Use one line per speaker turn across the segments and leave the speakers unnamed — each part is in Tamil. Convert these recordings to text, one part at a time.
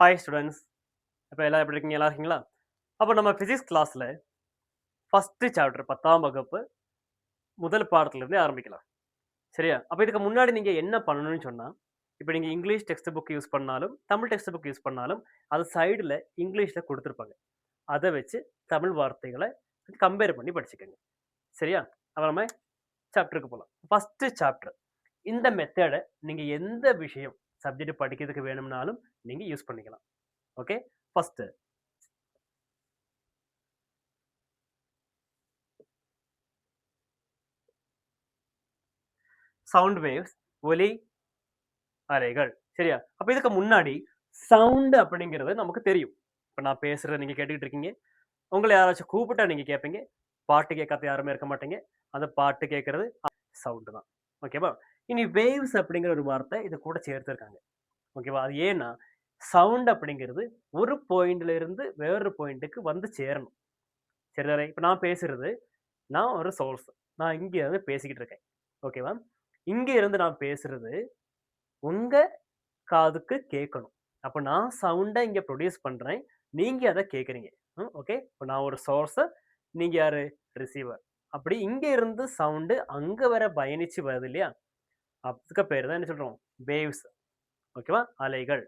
Hi students. இப்போ எல்லாம் எப்படி இருக்கீங்க? நல்லா இருக்கீங்களா? அப்போ நம்ம ஃபிசிக்ஸ் கிளாஸில் ஃபஸ்ட்டு சாப்டர் 10ஆம் வகுப்பு முதல் பாடத்துலேருந்தே ஆரம்பிக்கலாம். சரியா? அப்போ இதுக்கு முன்னாடி நீங்கள் என்ன பண்ணணும்னு சொன்னால், இப்போ நீங்கள் இங்கிலீஷ் டெக்ஸ்ட் புக் யூஸ் பண்ணாலும், தமிழ் டெக்ஸ்ட் புக் யூஸ் பண்ணாலும், அது சைடில் இங்கிலீஷில் கொடுத்துருப்பாங்க. அதை வச்சு தமிழ் வார்த்தைகளை கம்பேர் பண்ணி படிச்சுக்கோங்க. சரியா? அப்போ நம்ம சாப்டருக்கு போகலாம். First chapter. இந்த மெத்தடை நீங்கள் எந்த விஷயம் சப்ஜெக்ட் படிக்கிறதுக்கு வேணும்னாலும் நீங்கள் யூஸ் பண்ணிக்கலாம். ஓகே? ஃபஸ்ட்டு சவுண்ட் வேவ்ஸ், ஒலி அலைகள். சரியா? அப்ப இதுக்கு முன்னாடி சவுண்ட் அப்படிங்கிறது நமக்கு தெரியும். இப்ப நான் பேசுறத நீங்க கேட்டுக்கிட்டு இருக்கீங்க. உங்கள யாராச்சும் கூப்பிட்டா நீங்க கேட்பீங்க. பாட்டு கேட்காத யாருமே இருக்க மாட்டீங்க. அந்த பாட்டு கேட்கறது சவுண்ட் தான். ஓகேவா? இனி வேவ்ஸ் அப்படிங்கிற ஒரு வார்த்தை இது கூட சேர்த்திருக்காங்க. ஓகேவா? அது ஏன்னா, சவுண்ட் அப்படிங்கிறது ஒரு பாயிண்ட்ல இருந்து வேறொரு பாயிண்ட்டுக்கு வந்து சேரணும். சரிதானே? இப்ப நான் பேசுறது, நான் ஒரு சோர்ஸ். நான் இங்க இருந்து பேசிக்கிட்டு இருக்கேன். ஓகேவா? இங்க இருந்து நான் பேசுறது உங்க காதுக்கு கேட்கணும். அப்ப நான் சவுண்ட இங்க ப்ரொடியூஸ் பண்றேன். நீங்க அத கேட்கிறீங்க. ஓகே. இப்ப நான் ஒரு சோர்ஸ். நீங்க யாரு? ரிசீவர். அப்படி இங்க இருந்து சவுண்ட் அங்க வர பயணிச்சு வருது இல்லையா? அதுக்கு பேரு தான் என்ன சொல்றோம்? வேவ்ஸ். ஓகேவா? அலைகள்.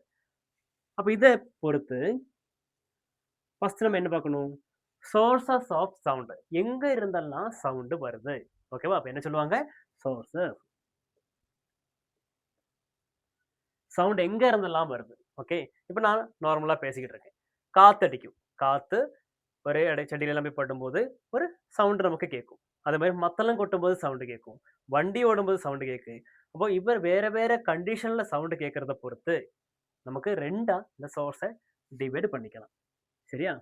அப்ப இத பொறுத்து ஃபர்ஸ்ட் நம்ம என்ன பார்க்கணும்? Sources of sound. எங்க இருந்தெல்லாம் சவுண்ட் வருது? ஓகேவா? அப்ப என்ன சொல்லுவாங்க? சோர்சஸ். சவுண்ட் எங்க இருந்தெல்லாம் வருது? ஓகே. இப்ப நான் நார்மலா பேசிக்கிட்டு இருக்கேன். காத்தடிக்கும். காத்து ஒரு செடியிலலாம் போய் படும்போது ஒரு சவுண்ட் நமக்கு கேட்கும். அதே மாரி மத்தளம் கொட்டும்போது சவுண்ட் கேட்கும். வண்டி ஓடும்போது சவுண்ட் கேட்கு. அப்போ இவர் வேற வேற கண்டிஷன்ல சவுண்ட் கேட்கறத பொறுத்து நமக்கு 2ஆ இந்த சோர்ஸ டிவைட் பண்ணிக்கலாம். சரியா?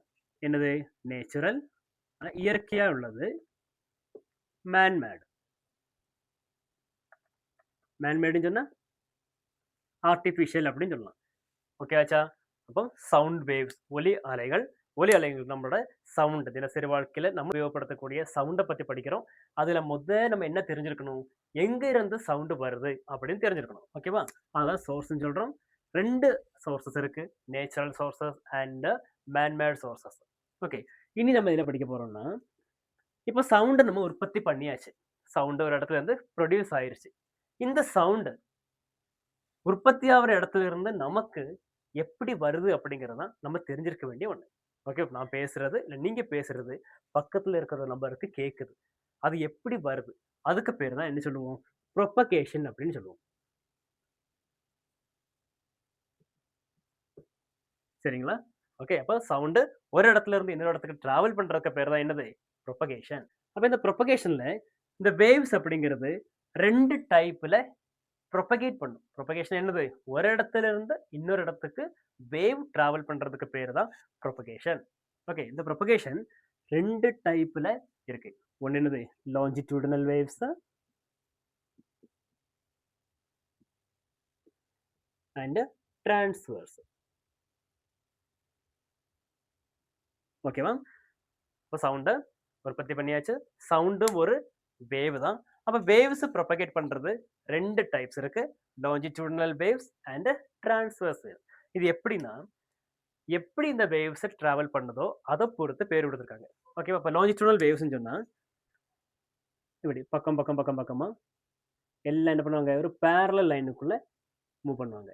என்னது? நேச்சுரல் இயற்கையா உள்ளது. Man made. மேன் மேடுன்னு சொன்னா ஆர்டிபிஷியல் அப்படின்னு சொல்லலாம். ஓகே ஆச்சா? அப்போ சவுண்ட் வேவ்ஸ் ஒலி அலைகள். ஒலி அலைகள் நம்மளோட சவுண்ட் தினசரி வாழ்க்கையில நம்ம உபயோகப்படுத்தக்கூடிய சவுண்ட பத்தி படிக்கிறோம். அதுல நம்ம என்ன தெரிஞ்சிருக்கணும்? எங்க இருந்து சவுண்ட் வருது அப்படின்னு தெரிஞ்சிருக்கணும். ஓகேவா? அதான் சோர்ஸ்ன்னு சொல்றோம். 2 சோர்சஸ் இருக்கு. Natural sources and man made sources. Okay. இனி நம்ம என்ன படிக்க போறோம்னா, இப்போ சவுண்ட நம்ம உற்பத்தி பண்ணியாச்சு. சவுண்ட் ஒரு இடத்துல இருந்து ப்ரொடியூஸ் ஆயிருச்சு. இந்த சவுண்ட் உற்பத்தி ஆகுற இடத்துல இருந்து நமக்கு எப்படி வருது அப்படிங்கிறது தான் நம்ம தெரிஞ்சிருக்க வேண்டிய ஒண்ணு. ஓகே. நான் பேசுறது, இல்ல நீங்க பேசுறது பக்கத்துல இருக்கிற நபருக்கு கேட்குது. அது எப்படி வருது? அதுக்கு பேரு தான் என்ன சொல்லுவோம்? புரொபகேஷன் அப்படின்னு சொல்லுவோம். சரிங்களா? ஓகே. அப்ப சவுண்ட் ஒரு இடத்துல இருந்து இன்னொரு இடத்துக்கு டிராவல் பண்றதுக்கு பேரு தான் என்னது? புரொபகேஷன். அப்ப இந்த புரொபகேஷன்ல இந்த வேவ்ஸ் அப்படிங்கிறது 2 டைப்ல புரொபகேட் பண்ணும். புரொபகேஷன் என்னது? ஒரு இடத்துல இருந்து இன்னொரு இடத்துக்கு வேவ் டிராவல் பண்றதுக்கு பேரு தான் புரொபகேஷன். ஓகே. இந்த புரொபகேஷன் 2 டைப்ல இருக்கு. ஒண்ணு என்னது? லாங்கிட்யூடினல் வேவ்ஸ் அண்ட் டிரான்ஸ்வர்ஸ். ஓகேவா? இப்ப சவுண்ட உற்பத்தி பண்ணியாச்சு. சவுண்டும் ஒரு வேவ் தான். அப்ப வேவ்ஸ் புரொபகேட் பண்றது 2 டைப்ஸ் இருக்கு. லாங்கிட்யூடினல் வேவ்ஸ் அண்ட் டிரான்ஸ்வர்ஸ் வேவ்ஸ். இது எப்படின்னா, எப்படி இந்த வேவ்ஸ் டிராவல் பண்ணுதோ அத பொறுத்து பேர் கொடுத்திருக்காங்க. ஓகேவா? இப்ப லாங்கிட்யூடினல் வேவ்ஸ்ன்னு சொன்னா, இப்படி பக்கம், பக்கம், பக்கம், பக்கமா எல்லாம் என்ன பண்ணுவாங்க? ஒரு பேரலல் லைனுக்குள்ள மூவ் பண்ணுவாங்க.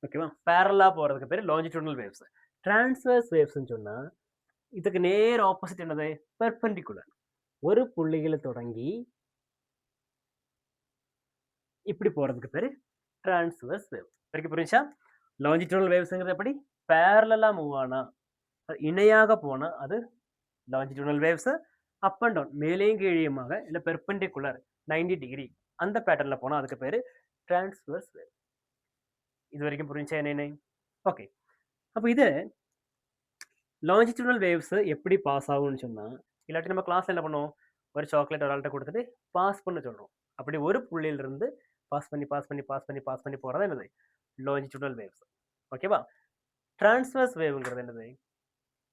ஓகேவா? பேரலலா போறதுக்கு பேரு லாங்கிட்யூடினல் வேவ்ஸ். டிரான்ஸ்வர்ஸ் வேவ்ஸ்ன்னு சொன்னா, இதுக்கு நேர் ஆப்போசிட் என்னது? பெர்பெண்டிகுலர். ஒரு புள்ளியில தொடங்கி இப்படி போறதுக்கு பேரு டிரான்ஸ்வர்ஸ் வேவ். வரைக்கும் புரிஞ்சுச்சா? லாங்கிட்யூடினல் வேவ்ஸ்ங்கிறது எப்படி? பேரலலா மூவ் ஆனா, இணையாக போனா அது லாங்கிட்யூடினல் வேவ்ஸ். அப் அண்ட் டவுன் மேலேயும் கீழேயுமாக இல்ல பெர்பெண்டிகுலர் 90 டிகிரி அந்த பேட்டர்ன்ல போனா அதுக்கு பேரு டிரான்ஸ்வர்ஸ் வேவ். இது வரைக்கும் புரிஞ்சுச்சா என்னன்னு? ஓகே. அப்ப இது லாங்கிட்யூடினல் வேவ்ஸ் எப்படி பாஸ் ஆகும்னு சொன்னா, இல்லாட்டி நம்ம கிளாஸ்ல என்ன பண்ணுவோம்? ஒரு சாக்லேட் ஒரு ஆள்ட்ட குடுத்துட்டு பாஸ் பண்ண சொல்றோம். அப்படி ஒரு புள்ளியில இருந்து பாஸ் பண்ணி, பாஸ் பண்ணி, பாஸ் பண்ணி, பாஸ் பண்ணி போறது என்னது? லாங்கிட்யூடினல் வேவ்ஸ். ஓகேவா? டிரான்ஸ்வர்ஸ் வேவ்ங்கிறது என்னது?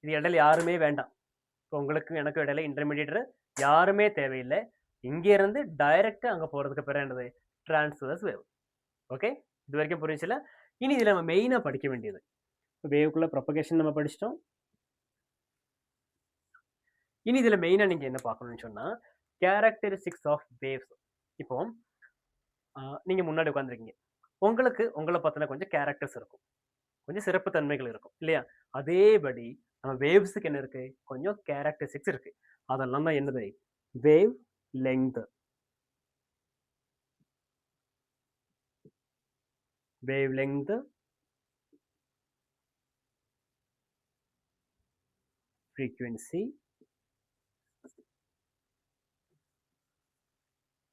இது இடையில யாருமே வேண்டாம். இப்போ உங்களுக்கும் எனக்கும் இடையில இன்டர்மீடியேட்டர் யாருமே தேவையில்லை. இங்கேருந்து டைரெக்டாக அங்கே போகிறதுக்கு பேர் என்னது? Transverse wave. ஓகே, இது வரைக்கும் புரிஞ்சுல? இனி இதில் நம்ம மெயினாக படிக்க வேண்டியது, வேவ்க்குள்ள ப்ரொபகேஷன் நம்ம படிச்சிட்டோம். இனி இதில் மெயினாக நீங்கள் என்ன பார்க்கணும்னு சொன்னால், கேரக்டரிஸ்டிக்ஸ் ஆஃப் வேவ்ஸ். இப்போ நீங்கள் முன்னாடி உட்காந்துருக்கீங்க, உங்களுக்கு உங்களை பற்றின கொஞ்சம் கேரக்டர்ஸ் இருக்கும், கொஞ்சம் சிறப்பு தன்மைகள் இருக்கும் இல்லையா? அதேபடி நம்ம வேவ்ஸுக்கு என்ன இருக்கு? கொஞ்சம் கேரக்டரிஸ்டிக்ஸ் இருக்கு. அதெல்லாம் தான் என்னது? Wave length. Wave length, frequency.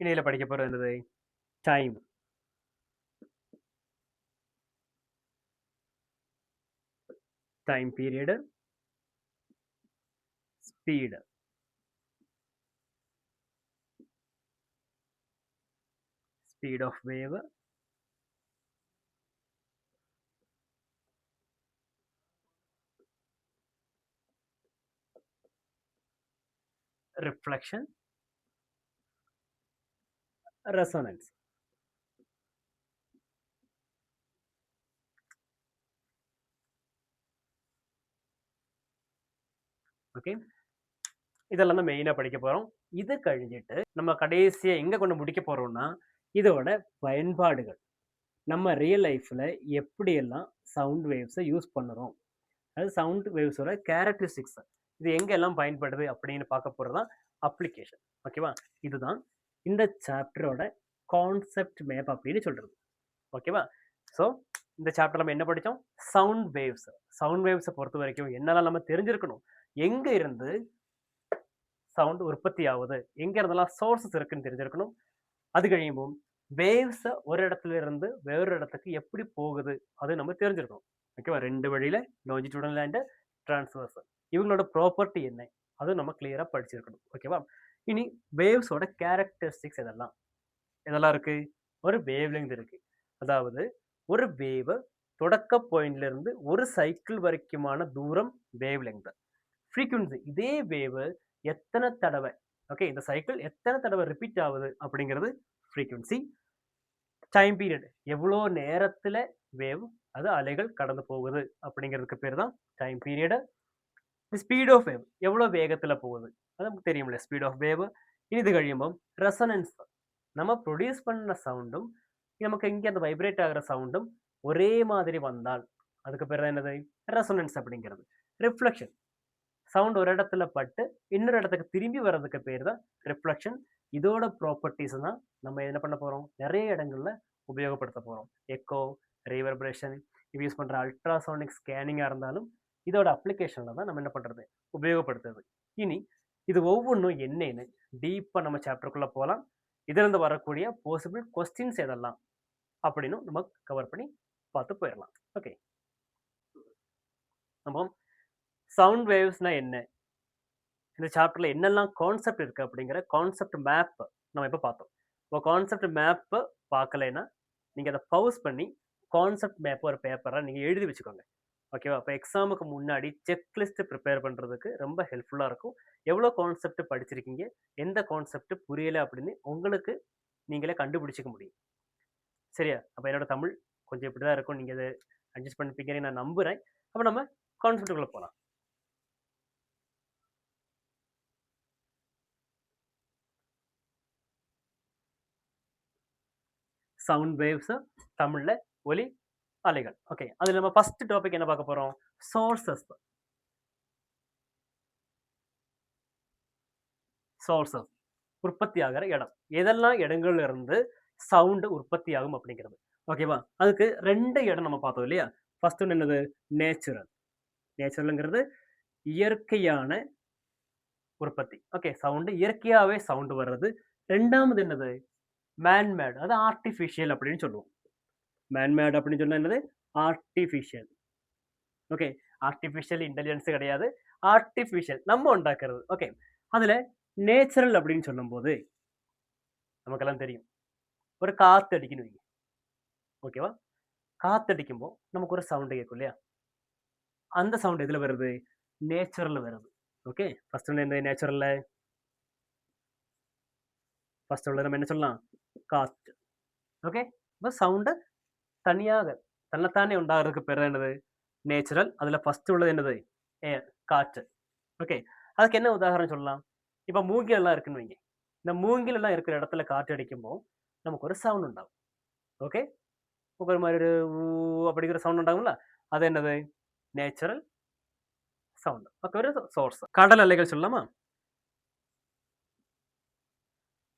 இனியில படிக்க போறது என்னது? Time. Time period, speed, speed of wave, reflection, resonance. Okay, இதெல்லாம் தான் மெயினாக படிக்க போகிறோம். இது கழிஞ்சிட்டு நம்ம கடைசியாக எங்கே கொண்டு முடிக்க போகிறோம்னா, இதோட பயன்பாடுகள். நம்ம ரியல் லைஃப்பில் எப்படியெல்லாம் சவுண்ட் வேவ்ஸை யூஸ் பண்ணுறோம், அது சவுண்ட் வேவ்ஸோட கேரக்டரிஸ்டிக்ஸ், இது எங்கெல்லாம் பயன்படுது அப்படின்னு பார்க்க போகிறது தான் அப்ளிகேஷன். ஓகேவா? இதுதான் இந்த சாப்டரோட கான்செப்ட் மேப் அப்படின்னு சொல்கிறது. ஓகேவா? ஸோ இந்த சாப்டர் நம்ம என்ன படித்தோம்? Sound waves. சவுண்ட் வேவ்ஸை பொறுத்த வரைக்கும் என்னெல்லாம் நம்ம தெரிஞ்சிருக்கணும், எங்கே இருந்து சவுண்ட் உற்பத்தி ஆகுது, எங்கே இருந்தெல்லாம் சோர்ஸஸ் இருக்குன்னு தெரிஞ்சிருக்கணும். அது கழியும் வேவ்ஸை ஒரு இடத்துல இருந்து வேறு இடத்துக்கு எப்படி போகுது அது நம்ம தெரிஞ்சிருக்கணும். ஓகேவா? ரெண்டு வழியில், லாஞ்சிடியூடல் அண்ட் டிரான்ஸ்வர்ஸ். இவங்களோட ப்ராப்பர்ட்டி என்ன அது நம்ம கிளியராக படிச்சிருக்கணும். ஓகேவா? இனி வேவ்ஸோட கேரக்டரிஸ்டிக்ஸ் எதெல்லாம் இருக்கு? ஒரு வேவ் லெங்த் இருக்கு. அதாவது ஒரு வேவ் தொடக்க பாயிண்ட்ல இருந்து ஒரு சைக்கிள் வரைக்குமான தூரம் வேவ் லெங்த். ஃப்ரீக்வன்சி, இதே வேவ் எத்தனை தடவை, ஓகே, இந்த சைக்கிள் எத்தனை தடவை ரிப்பீட் ஆகுது அப்படிங்கிறது ஃப்ரீக்வன்சி. டைம் பீரியட், எவ்வளோ நேரத்தில் வேவ் அது அலைகள் கடந்து போகுது அப்படிங்கிறதுக்கு பேர் தான் time period. Speed of wave, எவ்வளோ வேகத்தில் போகுது அது நமக்கு தெரியும்ல, ஸ்பீட் ஆஃப் வேவ். இது கழியும்போது ரெசனன்ஸ், நம்ம ப்ரொடியூஸ் பண்ண சவுண்டும் நமக்கு இங்கே அந்த வைப்ரேட் ஆகிற சவுண்டும் ஒரே மாதிரி வந்தால் அதுக்கு பேர் என்னது? ரெசனன்ஸ் அப்படிங்கிறது. ரிஃப்ளெக்ஷன், சவுண்ட் ஒரு இடத்துல பட்டு இன்னொரு இடத்துக்கு திரும்பி வர்றதுக்கு பேர் தான் ரிஃப்ளெக்ஷன். இதோட ப்ராப்பர்ட்டிஸ் தான் நம்ம என்ன பண்ண போகிறோம், நிறைய இடங்கள்ல உபயோகப்படுத்த போகிறோம். எக்கோ, ரீவர்பரேஷன், இப்போ யூஸ் பண்ணுற அல்ட்ராசோனிக் ஸ்கேனிங்காக இருந்தாலும் இதோட அப்ளிகேஷனில் தான் நம்ம என்ன பண்ணுறது, உபயோகப்படுத்துறது. இனி இது ஒவ்வொன்றும் என்னன்னு டீப்பாக நம்ம சாப்டருக்குள்ளே போகலாம். இதிலிருந்து வரக்கூடிய பாசிபிள் கொஸ்டின்ஸ் எதெல்லாம் அப்படின்னு நம்ம கவர் பண்ணி பார்த்து போயிடலாம். ஓகே, நம்ம சவுண்ட் வேவ்ஸ்னா என்ன, இந்த சாப்டர்ல என்னெல்லாம் கான்செப்ட் இருக்கு அப்படிங்கிற கான்செப்ட் மேப் நம்ம இப்போ பார்த்தோம். இப்போ கான்செப்ட் மேப் பார்க்கலைன்னா நீங்கள் அதை பவுஸ் பண்ணி கான்செப்ட் மேப் ஒரு பேப்பரை நீங்கள் எழுதி வச்சுக்கோங்க. ஓகேவா? இப்போ எக்ஸாமுக்கு முன்னாடி செக்லிஸ்ட் ப்ரிப்பேர் பண்ணுறதுக்கு ரொம்ப ஹெல்ப்ஃபுல்லாக இருக்கும். எவ்வளோ கான்செப்ட் படிச்சிருக்கீங்க, எந்த கான்செப்ட் புரியலை அப்படின்னு உங்களுக்கு நீங்களே கண்டுபிடிச்சிக்க முடியும். சரியா? அப்போ என்னோட தமிழ் கொஞ்சம் இப்படி தான் இருக்கும், நீங்கள் அதை அட்ஜஸ்ட் பண்ணிப்பீங்கன்னு நான் நம்புகிறேன். அப்போ நம்ம கான்செப்டுக்குள்ளே போகலாம். சவுண்ட் வேவ்ஸ், தமிழ்ல ஒலி அலைகள். ஓகே, அதுல நம்ம ஃபர்ஸ்ட் டாபிக் என்ன பார்க்க போறோம்? சோர்சஸ். சோர்சஸ், உற்பத்தி ஆகிற இடம், எதெல்லாம் இடங்கள்ல இருந்து சவுண்ட் உற்பத்தி ஆகும் அப்படிங்கிறது. ஓகேவா? அதுக்கு ரெண்டு இடம் நம்ம பார்த்தோம் இல்லையா? ஃபர்ஸ்ட் ஒன்று என்னது? நேச்சுரல். நேச்சுரல்ங்கிறது இயற்கையான உற்பத்தி. ஓகே, சவுண்டு இயற்கையாகவே சவுண்டு வர்றது. ரெண்டாவது என்னது? மேன்மேட், அது ஆர்டிஃபிஷியல் அப்படின்னு சொல்லுவோம். மேன்மேட் அப்படின்னு சொன்னா என்னது? ஆர்டிஃபிஷியல். ஓகே, ஆர்டிஃபிஷியல் இன்டெலிஜென்ஸ் கிடையாது, ஆர்டிஃபிஷியல் நம்ம உண்டாக்குறது. ஓகே, அதுல நேச்சுரல் அப்படின்னு சொல்லும்போது நமக்கெல்லாம் தெரியும், ஒரு காத்து அடிக்கணும் வைங்க. ஓகேவா? காத்து அடிக்கும்போது நமக்கு ஒரு சவுண்டு கேட்கும் இல்லையா? அந்த சவுண்ட் எதுல வருது? நேச்சுரல்ல வருது. ஓகே, ஃபர்ஸ்ட் ஒன்று என்ன? நேச்சுரல்ல ஃபர்ஸ்ட் உள்ளது நம்ம என்ன சொல்லலாம்? காற்று. ஓகே. இப்போ சவுண்டு தனியாக தன்னைத்தானே உண்டாகிறதுக்கு பேர் என்னது? நேச்சுரல். அதில் ஃபர்ஸ்ட் உள்ளது என்னது? ஏர், காற்று. ஓகே. அதுக்கு என்ன உதாரணம் சொல்லலாம்? இப்போ மூங்கில் எல்லாம் இருக்குன்னு வைங்க. இந்த மூங்கில் எல்லாம் இருக்கிற இடத்துல காற்று அடிக்கும்போது நமக்கு ஒரு சவுண்ட் உண்டாகும். ஓகே. ஒரு மாதிரி ஒரு ஊ அப்படிங்கிற சவுண்ட் உண்டாகும்ல, அது என்னது? Natural sound. ஓகே. ஒரு சோர்ஸ். கடல் அலைகள் சொல்லலாமா?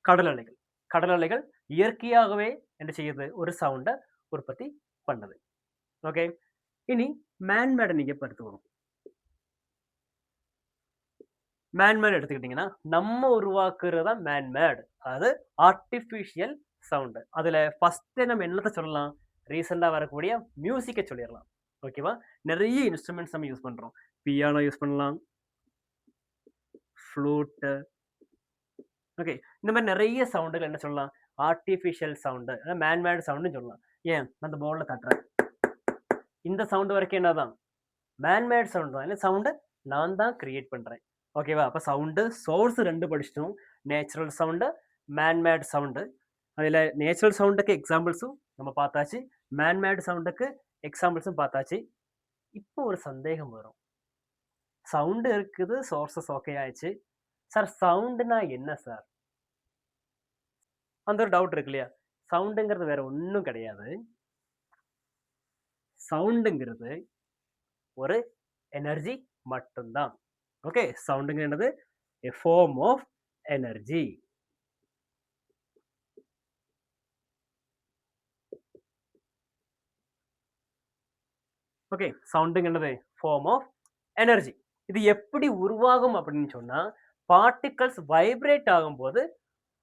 கடல் அலைகள். கடல் அலைகள் இயற்கையாகவே என்ன செய்யுது? ஒரு சவுண்டை உற்பத்தி பண்ணுது. ஓகே. இனி மேன்மேடை நீங்க இப்ப எடுத்துக்கணும். மேன்மேட் எடுத்துக்கிட்டீங்கன்னா நம்ம உருவாக்குறதா மேன்மேட். அதாவது ஆர்டிஃபிஷியல் சவுண்டு. அதுல ஃபர்ஸ்ட் நம்ம என்னத்த சொல்லலாம்? ரீசெண்டா வரக்கூடிய மியூசிக்கை சொல்லிடலாம். ஓகேவா? நிறைய இன்ஸ்ட்ருமெண்ட்ஸ் நம்ம யூஸ் பண்றோம். பியானோ யூஸ் பண்ணலாம், ஃப்ளூட். ஓகே. இந்த மாதிரி நிறைய சவுண்டுகள் என்ன சொல்லலாம்? ஆர்டிஃபிஷியல் சவுண்டு, மேன்மேட் சவுண்டுன்னு சொல்லலாம். ஏன் அந்த போர்ட்ல தட்டுறேன், இந்த சவுண்டு வரைக்கும் என்னதான்? மேன்மேட் சவுண்ட் தான். இல்லை சவுண்டை நான் தான் கிரியேட் பண்றேன். ஓகேவா? அப்போ சவுண்டு சோர்ஸ் 2 படிச்சிட்டோம். Natural sound, manmade sound. அதில் நேச்சுரல் சவுண்டுக்கு எக்ஸாம்பிள்ஸும் நம்ம பார்த்தாச்சு, மேன்மேட் சவுண்டுக்கு எக்ஸாம்பிள்ஸும் பார்த்தாச்சு. இப்போ ஒரு சந்தேகம் வரும். சவுண்டு இருக்குது, சோர்ஸஸ் ஓகே ஆயிடுச்சு. சார் சவுண்டுனா என்ன சார்? அந்த ஒரு டவுட் இருக்கு இல்லையா? சவுண்டுங்கிறது வேற ஒன்றும் கிடையாது. சவுண்டுங்கிறது ஒரு எனர்ஜி மட்டும்தான். ஓகே. சவுண்டுங்க என்னது? a form of energy. Okay. சவுண்டுங்க என்னது? form of energy. இது எப்படி உருவாகும் அப்படின்னு சொன்னா, பார்ட்டிகல்ஸ் வைப்ரேட் ஆகும்போது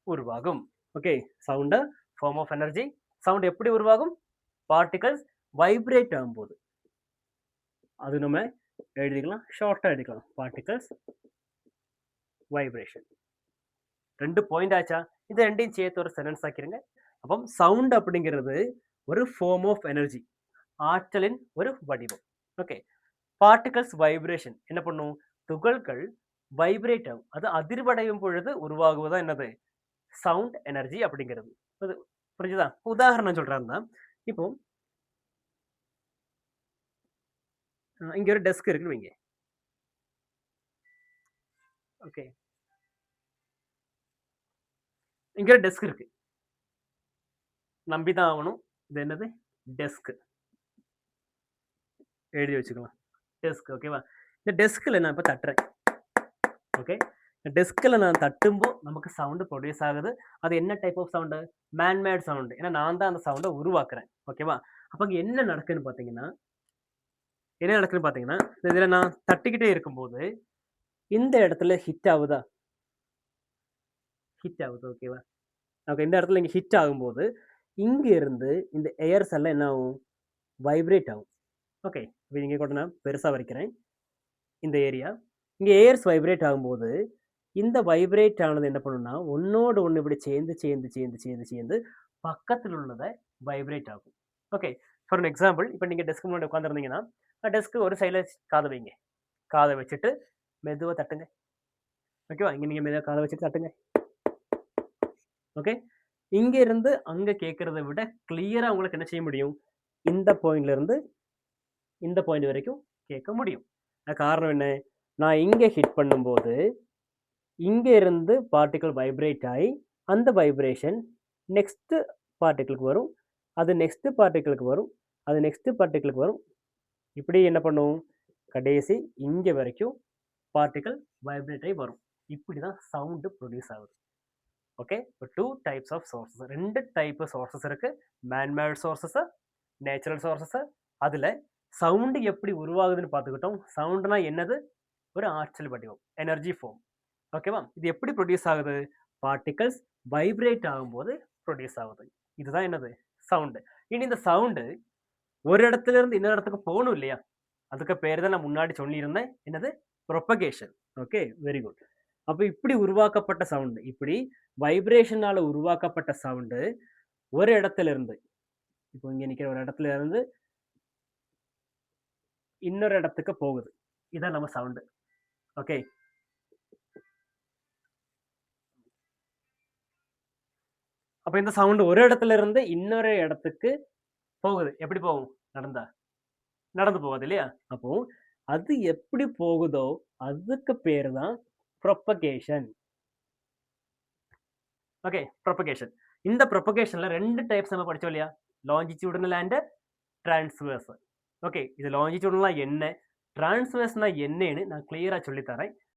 உருவாகும். Okay. Sound form of energy. Sound எப்படி உருவாகும்? பார்ட்டிகல்ஸ் வைப்ரேட் ஆகும்போது. அது நம்ம எழுதிக்கலாம், ஷார்ட்டா எழுதிக்கலாம். Particles vibration. 2 பாயிண்ட் ஆச்சா? இது ரெண்டையும் சேர்த்து ஒரு சென்டென்ஸ் ஆக்கிருங்க. அப்போ சவுண்ட் அப்படிங்கிறது ஒரு ஃபார்ம் ஆஃப் எனர்ஜி, ஆற்றலின் ஒரு வடிவம். ஓகே. பார்ட்டிகல்ஸ் வைப்ரேஷன் என்ன பண்ணும்? துகள்கள் வைப்ரேட் ஆகும். அது அதிர்வடையும் பொழுது உருவாகுவதா என்னது? சவுண்ட் எனர்ஜி அப்படிங்கிறது. அது புரிஞ்சுதா? உதாரணம் சொல்றாருன்னா, இப்போ இங்க ஒரு டெஸ்க் இருக்குன்னு வைங்க. ஓகே. இங்க ஒரு டெஸ்க் இருக்கு. நம்பிதான் ஆகணும். இது என்னது? டெஸ்க். எழுதி வச்சுக்கலாம். டெஸ்க். ஓகேவா? இந்த டெஸ்க்ல நான் இப்ப தட்டுறேன். ஓகே. டெஸ்க்ல நான் தட்டும்போ நமக்கு சவுண்ட் ப்ரொடியூஸ் ஆகுது. அது என்ன type of sound? Manmade sound. ஏன்னா நான் தான் அந்த சவுண்டை உருவாக்குறேன். ஓகேவா? அப்ப அங்க என்ன நடக்குதுன்னு பார்த்தீங்கன்னா, இதுல நான் தட்டிக்கிட்டே இருக்கும்போது இந்த இடத்துல ஹிட் ஆகுதா? ஹிட் ஆகுது. ஓகேவா? ஓகே. இந்த இடத்துல இங்க ஹிட் ஆகும்போது இங்க இருந்து இந்த ஏர்ஸ் எல்லாம் என்ன ஆகும்? வைப்ரேட் ஆகும். ஓகே. இப்ப இங்க கூட நான் பெருசா வரைக்கிறேன். இந்த ஏரியா. இங்க ஏர்ஸ் வைப்ரேட் ஆகும்போது இந்த வைப்ரேட் ஆனது என்ன பண்ணும்னா, ஒண்ணோடு ஒண்ணு இப்படி சேர்ந்து பக்கத்துல உள்ளத வைப்ரேட் ஆகும். ஓகே. ஃபார் அன் எக்ஸாம்பிள், இப்ப நீங்க டெஸ்க் முன்னாடி உட்கார்ந்திருந்தீங்கன்னா, டெஸ்க் ஒரு சைடுல காத வைங்க. காத வச்சுட்டு மெதுவா தட்டுங்க. ஓகேவா? இங்க நீங்க மெதுவா காத வச்சுட்டு தட்டுங்க. ஓகே. இங்க இருந்து அங்க கேட்கிறத விட கிளியரா உங்களுக்கு என்ன செய்ய முடியும்? இந்த பாயிண்ட்ல இருந்து இந்த பாயிண்ட் வரைக்கும் கேட்க முடியும். காரணம் என்ன? நான் இங்க ஹிட் பண்ணும்போது இங்க இருந்து பார்ட்டிகிள் வைப்ரேட் ஆகி அந்த வைப்ரேஷன் நெக்ஸ்ட் பார்ட்டிகிளுக்கு வரும். அது நெக்ஸ்ட் பார்ட்டிகிளுக்கு வரும். அது நெக்ஸ்ட் பார்ட்டிகிளுக்கு வரும். இப்படி என்ன பண்ணும்? கடைசி இங்க வரைக்கும் பார்ட்டிகிள் வைப்ரேட் ஆகி வரும். இப்படி தான் சவுண்ட் ப்ரொடியூஸ் ஆகுது. ஓகே. இப்போ 2 types of sources. 2 type sources இருக்கு. Manmade sources, natural sources. அதுல சவுண்ட் எப்படி உருவாகுதுன்னு பார்த்துக்கிட்டோம். சவுண்ட்னா என்னது? ஒரு ஆற்றல் வடிவம், எனர்ஜி ஃபார்ம். ஓகேவா? இது எப்படி ப்ரொடியூஸ் ஆகுது? பார்ட்டிகல்ஸ் வைப்ரேட் ஆகும்போது ப்ரொடியூஸ் ஆகுது. இதுதான் என்னது? சவுண்டு. இனி இந்த சவுண்டு ஒரு இடத்துல இருந்து இன்னொரு இடத்துக்கு போகணும் இல்லையா? அதுக்கு பேர் தான் நான் முன்னாடி சொல்லியிருந்தேன். என்னது? ப்ரொபகேஷன். ஓகே. Very good. அப்ப இப்படி உருவாக்கப்பட்ட சவுண்டு, இப்படி வைப்ரேஷனால உருவாக்கப்பட்ட சவுண்டு ஒரு இடத்துல இருந்து, இப்போ இங்க நிக்கிற ஒரு இடத்துல இருந்து இன்னொரு இடத்துக்கு போகுது. இதான் நம்ம சவுண்டு. ஓகே. அப்ப இந்த சவுண்ட் ஒரு இடத்துல இருந்து இன்னொரு இடத்துக்கு போகுது. எப்படி போகும்? நடந்தா? நடந்து போகுது இல்லையா? அப்போ அது எப்படி போகுதோ அதுக்கு பேரு தான் ப்ரொபகேஷன். Okay, propagation. இந்த ப்ரொபகேஷன்ல 2 டைப்ஸ் நம்ம படிச்சோம் இல்லையா? லாங்கிட்யூடினல் அண்ட் டிரான்ஸ்வர்ஸ். ஓகே, இது லாங்கிட்யூடினல்னா என்ன? டிரான்ஸ்வர்ஸ்னா என்னன்னு நான் கிளியரா சொல்லி தரேன்.